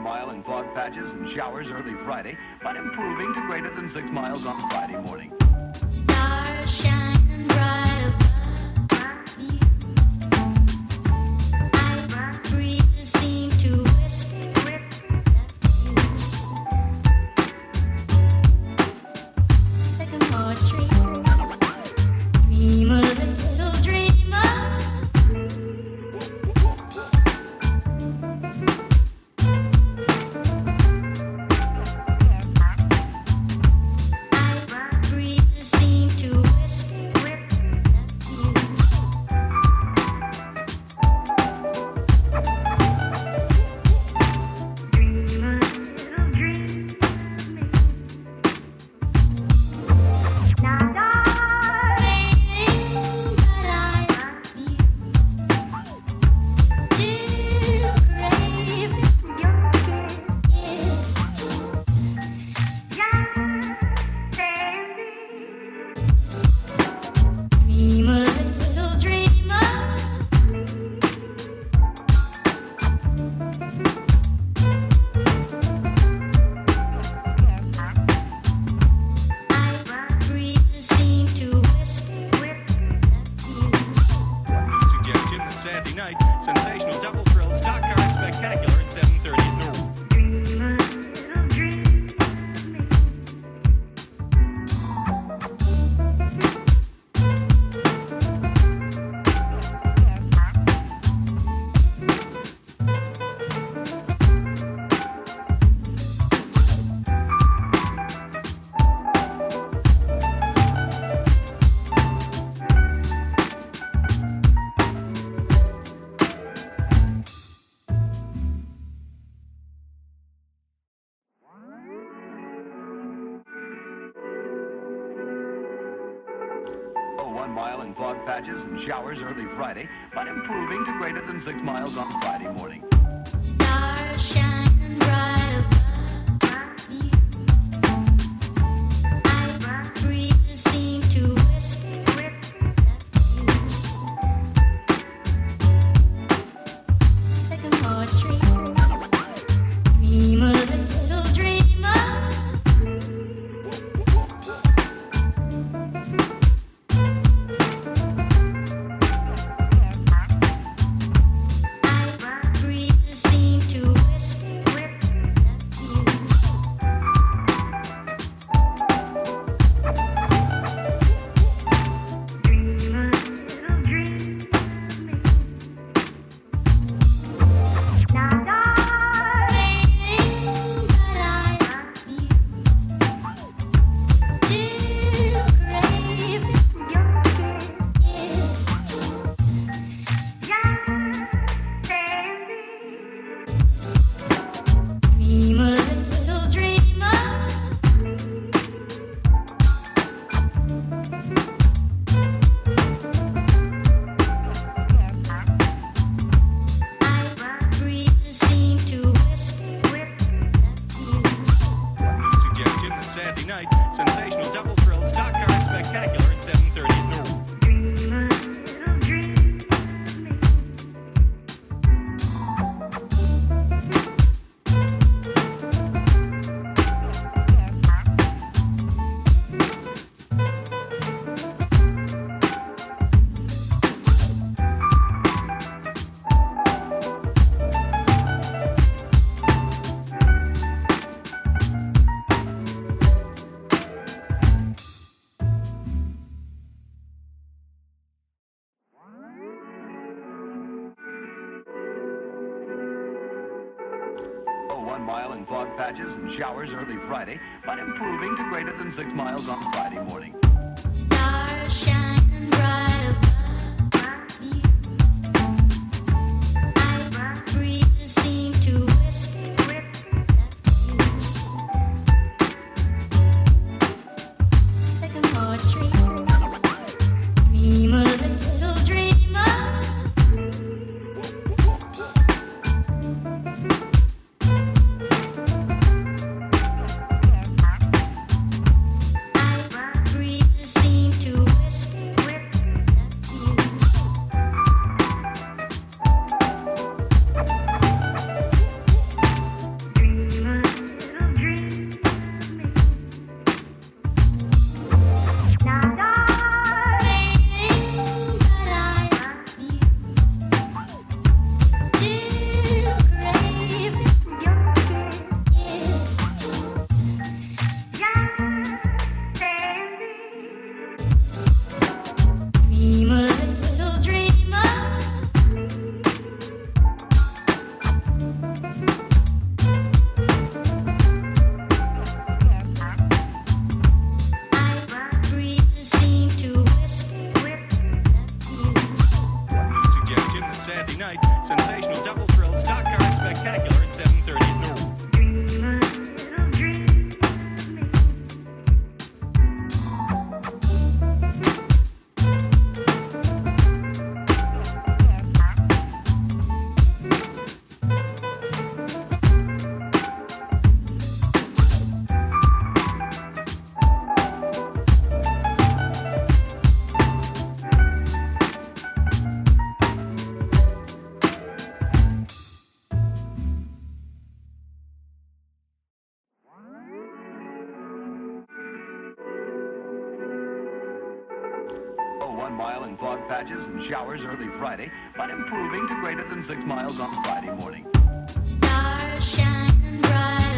mile in fog patches and showers early Friday, but improving to greater than 6 miles on Friday morning. Stars shining bright above me. Night breezes seem to whisper sycamore tree. Dream a little dreamer. Mile in fog patches and showers early Friday, but improving to greater than 6 miles on Friday morning. Stars shining bright above me. Night breezes seem to whisper sycamore tree. Dream a little dreamer. Mile in fog patches and showers early Friday, but improving to greater than 6 miles on Friday morning. Stars shining bright above me. Night breezes seem to whisper sycamore tree. Dream a little dreamer. Breezes seem to whisper and fog patches and showers early Friday, but improving to greater than 6 miles on Friday morning. Stars shining bright.